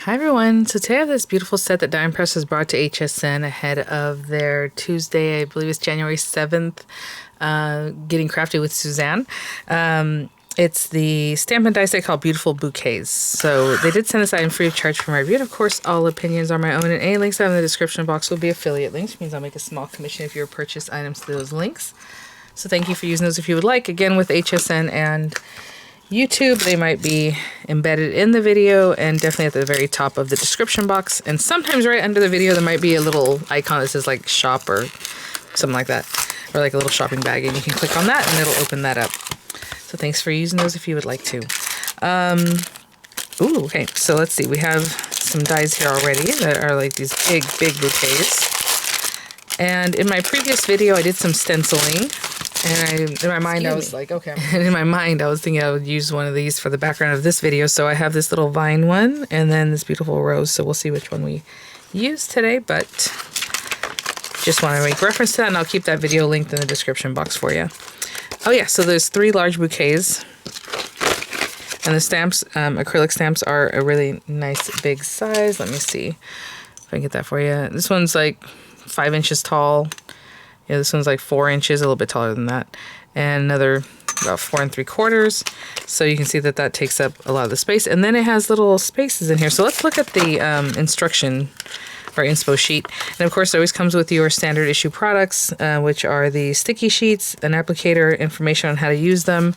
Hi everyone, so today I have this beautiful set that Die Press has brought to HSN ahead of their Tuesday, I believe it's January 7th, Getting Crafty with Suzanne. It's the stamp and die set called Beautiful Bouquets. So they did send this item free of charge for my review. And of course, all opinions are my own, and any links I have in the description box will be affiliate links, which means I'll make a small commission if you purchase items through those links. So thank you for using those if you would like. Again, with HSN and YouTube, they might be embedded in the video and definitely at the very top of the description box. And sometimes right under the video, there might be a little icon that says like shop or something like that, or like a little shopping bag, and you can click on that and it'll open that up. So thanks for using those if you would like to. Ooh, okay, so let's see. We have some dies here already that are like these big, big bouquets. And in my previous video, I did some stenciling. And in my mind, I was like, okay. And in my mind, I was thinking I would use one of these for the background of this video. So I have this little vine one and then this beautiful rose. So we'll see which one we use today. But just want to make reference to that. And I'll keep that video linked in the description box for you. Oh, yeah. So there's 3 large bouquets. And the stamps, acrylic stamps, are a really nice big size. Let me see if I can get that for you. This one's like 5 inches tall. Yeah, this one's like 4 inches, a little bit taller than that, and another about 4 3/4. So you can see that that takes up a lot of the space, and then it has little spaces in here. So let's look at the instruction or inspo sheet. And of course, it always comes with your standard issue products, which are the sticky sheets, an applicator, information on how to use them.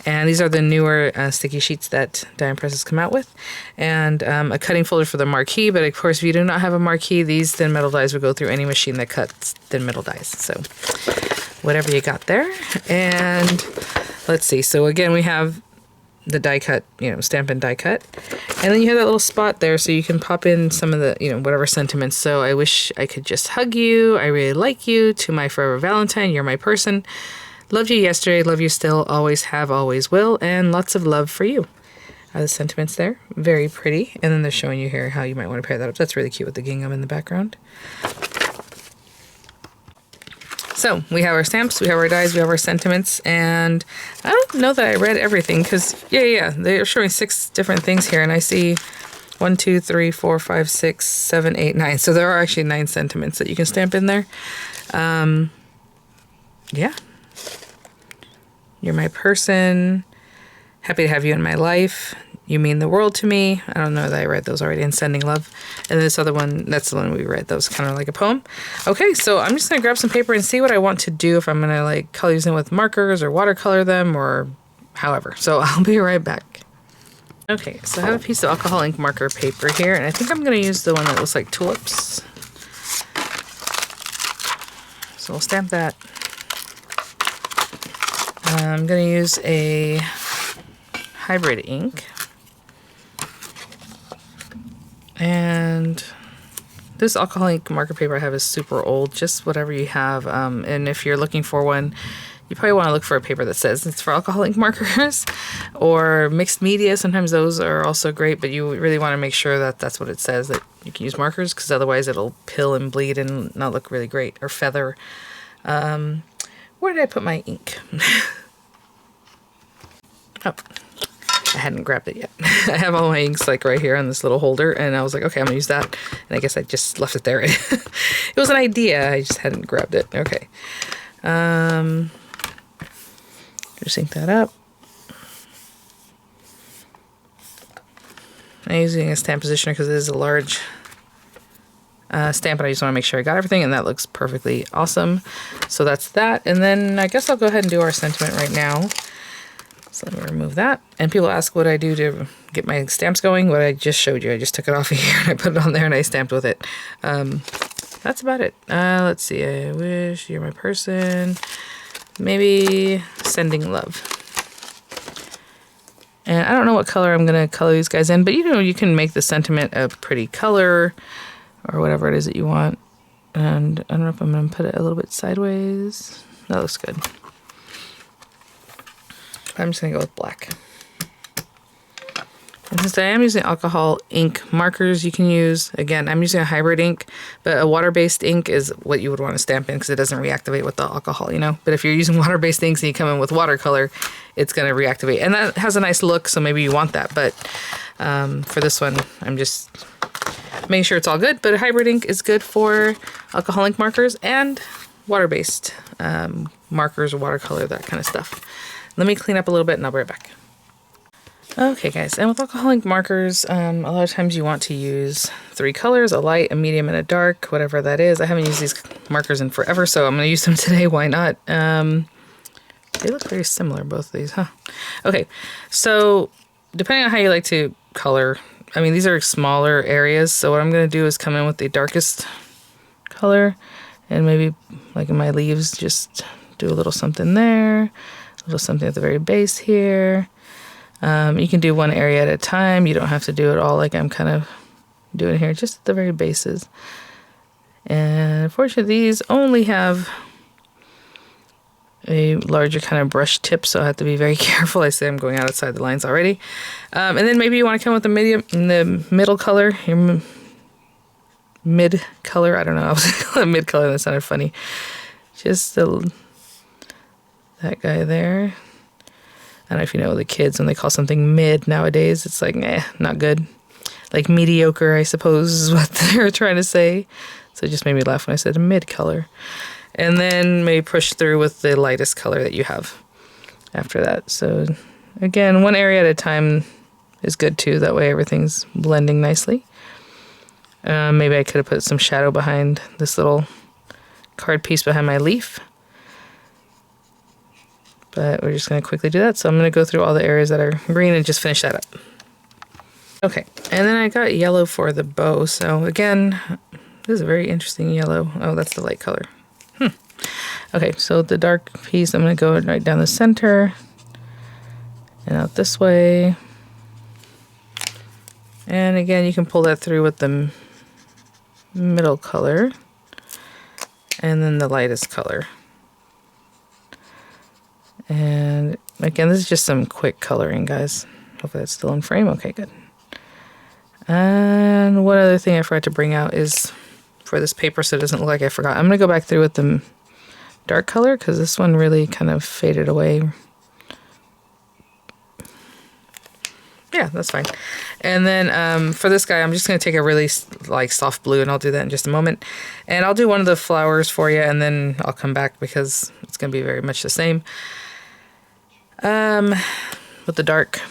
And these are the newer sticky sheets that Die Press has come out with. And a cutting folder for the marquee. But of course, if you do not have a marquee, these thin metal dies will go through any machine that cuts thin metal dies. So whatever you got there. And let's see. So again, we have the die cut, stamp and die cut. And then you have that little spot there so you can pop in some of the, whatever sentiments. So I wish I could just hug you. I really like you. To my forever Valentine, you're my person. Loved you yesterday, love you still, always have, always will, and lots of love for you. Are the sentiments there? Very pretty. And then they're showing you here how you might want to pair that up. That's really cute with the gingham in the background. So we have our stamps, we have our dies, we have our sentiments, and I don't know that I read everything because, yeah, they're showing 6 different things here, and I see 1, 2, 3, 4, 5, 6, 7, 8, 9. So there are actually 9 sentiments that you can stamp in there. Yeah. You're my person. Happy to have you in my life. You mean the world to me. I don't know that I read those already. And sending love. And this other one, that's the one we read. That was kind of like a poem. Okay, so I'm just going to grab some paper and see what I want to do. If I'm going to like color these in with markers or watercolor them or however. So I'll be right back. Okay, so I have a piece of alcohol ink marker paper here. And I think I'm going to use the one that looks like tulips. So we'll stamp that. I'm going to use a hybrid ink. And this alcohol ink marker paper I have is super old, just whatever you have. And if you're looking for one, you probably want to look for a paper that says it's for alcohol ink markers or mixed media. Sometimes those are also great, but you really want to make sure that that's what it says, that you can use markers, because otherwise it'll pill and bleed and not look really great, or feather. Where did I put my ink? Oh, I hadn't grabbed it yet. I have all my inks like right here on this little holder, and I was like, okay, I'm gonna use that. And I guess I just left it there. It was an idea, I just hadn't grabbed it. Okay. Just ink that up. I'm using a stamp positioner because it is a large stamp, and I just want to make sure I got everything, and that looks perfectly awesome. So that's that. And then I guess I'll go ahead and do our sentiment right now. So let me remove that. And people ask what I do to get my stamps going. What I just showed you. I just took it off of here and I put it on there and I stamped with it. That's about it. Let's see. I wish you're my person. Maybe sending love. And I don't know what color I'm going to color these guys in, but you can make the sentiment a pretty color or whatever it is that you want. And I don't know if I'm going to put it a little bit sideways. That looks good. I'm just going to go with black. And since I am using alcohol ink markers, you can use, again, I'm using a hybrid ink, but a water-based ink is what you would want to stamp in because it doesn't reactivate with the alcohol, But if you're using water-based inks and you come in with watercolor, it's going to reactivate. And that has a nice look, so maybe you want that. But for this one, I'm just making sure it's all good. But hybrid ink is good for alcohol ink markers and water-based markers, watercolor, that kind of stuff. Let me clean up a little bit and I'll be right back. Okay guys, and with alcohol ink markers, a lot of times you want to use 3 colors, a light, a medium, and a dark, whatever that is. I haven't used these markers in forever, so I'm going to use them today. Why not? They look very similar, both of these, huh? Okay, so depending on how you like to color, I mean, these are smaller areas, so what I'm going to do is come in with the darkest color, and maybe, like in my leaves, just do a little something there, a little something at the very base here. You can do one area at a time. You don't have to do it all like I'm kind of doing here, just at the very bases. And unfortunately, these only have a larger kind of brush tip, so I have to be very careful. I say I'm going outside the lines already. And then maybe you want to come with the middle color, your mid color. I don't know. I was going to call it mid color. That sounded funny. Just that guy there. I don't know if you know the kids, when they call something mid nowadays, it's like, not good. Like mediocre, I suppose, is what they're trying to say. So it just made me laugh when I said a mid color. And then maybe push through with the lightest color that you have after that. So again, one area at a time is good too. That way everything's blending nicely. Maybe I could have put some shadow behind this little card piece behind my leaf. But we're just going to quickly do that. So I'm going to go through all the areas that are green and just finish that up. Okay, and then I got yellow for the bow. So again, this is a very interesting yellow. Oh, that's the light color. Okay, so the dark piece, I'm going to go right down the center and out this way. And again, you can pull that through with the middle color and then the lightest color. And again, this is just some quick coloring, guys. Hopefully that's still in frame. Okay, good. And one other thing I forgot to bring out is for this paper, so it doesn't look like I forgot. I'm going to go back through with the dark color because this one really kind of faded away. Yeah, that's fine. And then for this guy, I'm just going to take a really like soft blue, and I'll do that in just a moment. And I'll do one of the flowers for you, and then I'll come back because it's going to be very much the same. With the dark,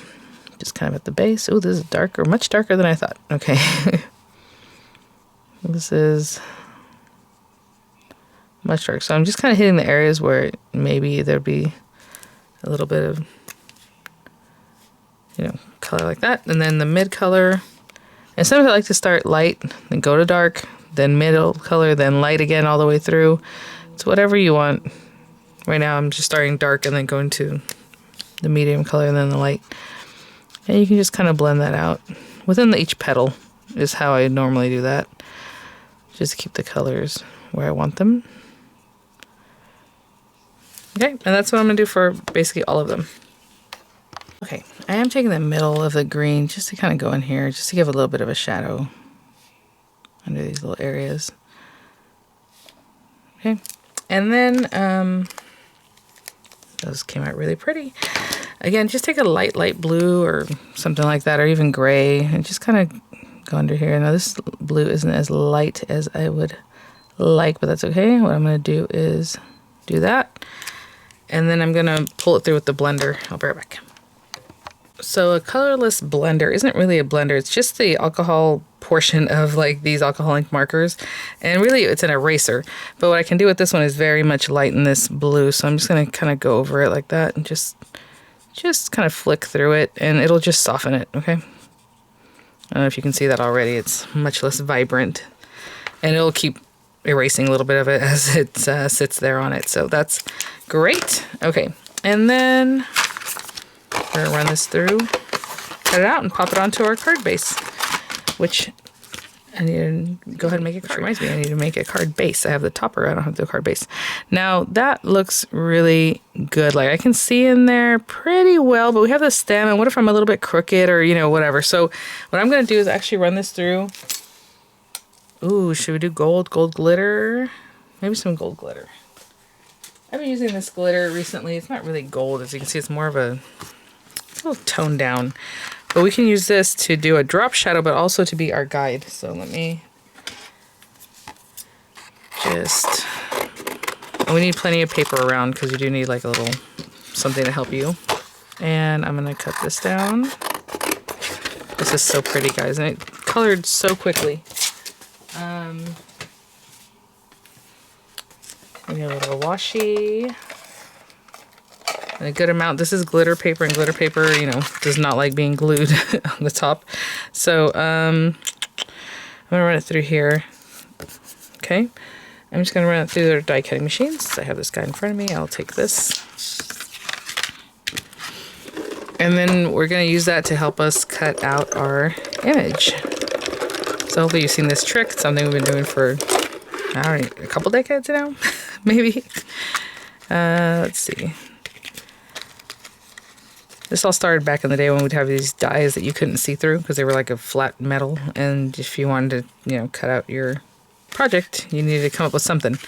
just kind of at the base. Oh, this is darker, much darker than I thought. Okay. This is much darker. So I'm just kind of hitting the areas where maybe there'd be a little bit of, color like that. And then the mid color. And sometimes I like to start light, then go to dark, then middle color, then light again all the way through. It's whatever you want. Right now I'm just starting dark and then going to the medium color and then the light. And you can just kind of blend that out. Within each petal is how I normally do that. Just keep the colors where I want them. Okay, and that's what I'm going to do for basically all of them. Okay, I am taking the middle of the green just to kind of go in here, just to give a little bit of a shadow under these little areas. Okay, and then those came out really pretty. Again, just take a light blue or something like that, or even gray, and just kind of go under here. Now this blue isn't as light as I would like, but that's okay. What I'm going to do is do that, and then I'm going to pull it through with the blender. I'll be right back. So a colorless blender isn't really a blender. It's just the alcohol portion of like these alcohol ink markers. And really it's an eraser. But what I can do with this one is very much lighten this blue. So I'm just going to kind of go over it like that and just kind of flick through it and it'll just soften it. Okay. I don't know if you can see that already. It's much less vibrant and it'll keep erasing a little bit of it as it sits there on it. So that's great. Okay. And then we're going to run this through, cut it out, and pop it onto our card base, which I need to go ahead and make a card. Which reminds me, I need to make a card base. I have the topper, I don't have the card base. Now, that looks really good. Like, I can see in there pretty well, but we have the stem, and what if I'm a little bit crooked or, whatever. So what I'm going to do is actually run this through. Ooh, should we do gold glitter? Maybe some gold glitter. I've been using this glitter recently. It's not really gold, as you can see. It's more of a little toned down. But we can use this to do a drop shadow, but also to be our guide. So let me just... we need plenty of paper around because you do need like a little something to help you. And I'm going to cut this down. This is so pretty, guys, and it colored so quickly. We need a little washi. And a good amount. This is glitter paper, and glitter paper, you know, does not like being glued on the top. So I'm gonna run it through here. Okay, I'm just gonna run it through their die cutting machines. I have this guy in front of me. I'll take this, and then we're gonna use that to help us cut out our image. So hopefully you've seen this trick. It's something we've been doing for, I don't know, a couple decades now, maybe. Let's see. This all started back in the day when we'd have these dies that you couldn't see through because they were like a flat metal, and if you wanted to, you know, cut out your project, you needed to come up with something.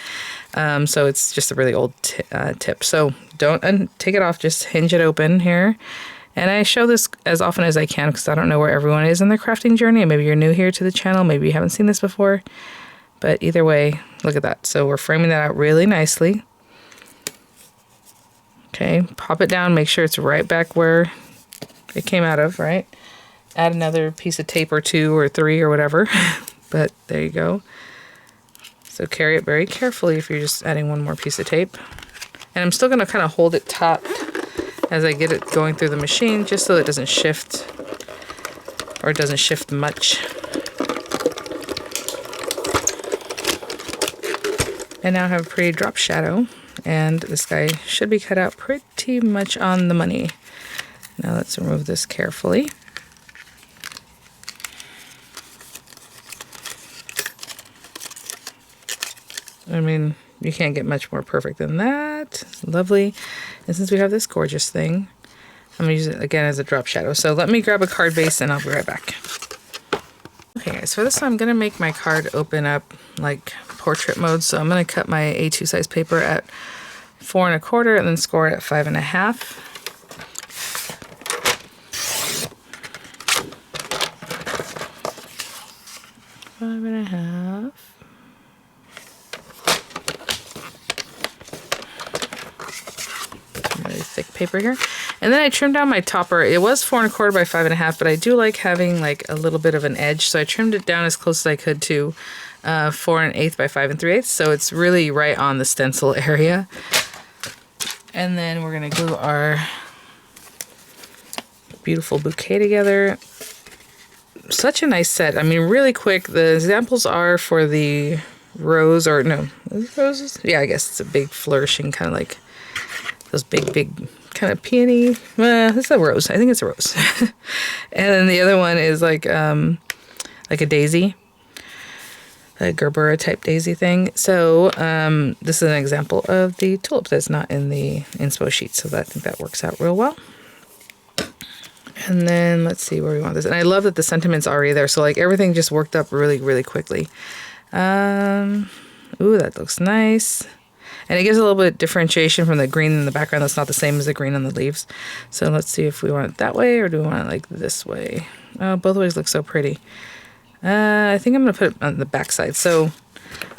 So it's just a really old tip. So don't take it off, just hinge it open here. And I show this as often as I can because I don't know where everyone is in their crafting journey. And maybe you're new here to the channel, maybe you haven't seen this before. But either way, look at that. So we're framing that out really nicely. Okay, pop it down, make sure it's right back where it came out of, right? Add another piece of tape or 2 or 3 or whatever. But there you go. So carry it very carefully if you're just adding one more piece of tape. And I'm still going to kind of hold it taut as I get it going through the machine, just so it doesn't shift, or it doesn't shift much. And now I have a pretty drop shadow. And this guy should be cut out pretty much on the money. Now let's remove this carefully. I mean, you can't get much more perfect than that. Lovely. And since we have this gorgeous thing, I'm going to use it again as a drop shadow. So let me grab a card base and I'll be right back. Okay guys, for this one I'm going to make my card open up like portrait mode. So I'm going to cut my A2 size paper at 4 1/4 and then score it at 5 1/2. 5 1/2. Really thick paper here. And then I trimmed down my topper. It was 4 1/4 by 5 1/2, but I do like having like a little bit of an edge. So I trimmed it down as close as I could to 4 1/8 by 5 3/8. So it's really right on the stencil area. And then we're going to glue our beautiful bouquet together. Such a nice set. I mean, really quick. The examples are for the rose, or no, roses? Yeah, I guess it's a big flourishing, kind of like those big kind of peony. It's a rose. I think it's a rose. And then the other one is like a daisy. A Gerbera type daisy thing. So this is an example of the tulip that's not in the inspo sheet. So I think that works out real well. And then let's see where we want this. And I love that the sentiment's already there. So like everything just worked up really, really quickly. Ooh, that looks nice. And it gives a little bit of differentiation from the green in the background. That's not the same as the green on the leaves. So let's see if we want it that way or do we want it like this way. Oh, both ways look so pretty. I think I'm going to put it on the back side. So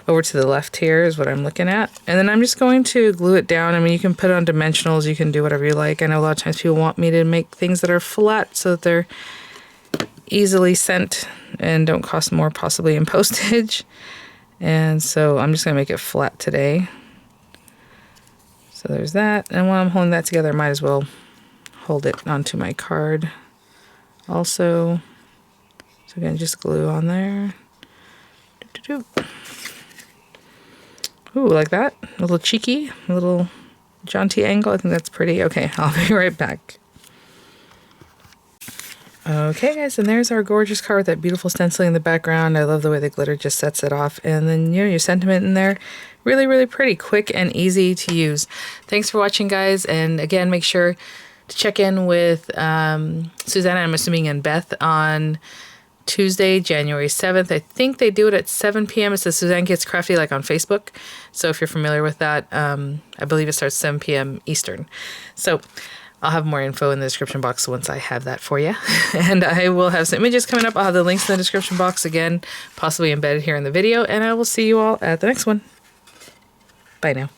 over to the left here is what I'm looking at. And then I'm just going to glue it down. I mean, you can put it on dimensionals. You can do whatever you like. I know a lot of times people want me to make things that are flat so that they're easily sent and don't cost more possibly in postage. And so I'm just going to make it flat today. So there's that. And while I'm holding that together, I might as well hold it onto my card also. So again, just glue on there. Ooh, like that. A little cheeky, a little jaunty angle. I think that's pretty. Okay, I'll be right back. Okay, guys, and there's our gorgeous card with that beautiful stenciling in the background. I love the way the glitter just sets it off. And then, you know, your sentiment in there. Really, really pretty. Quick and easy to use. Thanks for watching, guys. And again, make sure to check in with Susanna, I'm assuming, and Beth on Tuesday, January 7th. I think they do it at 7 p.m. It's the Suzanne Gets Crafty, like on Facebook. So if you're familiar with that, I believe it starts 7 p.m. Eastern. So I'll have more info in the description box once I have that for you. And I will have some images coming up. I'll have the links in the description box again, possibly embedded here in the video. And I will see you all at the next one. Bye now.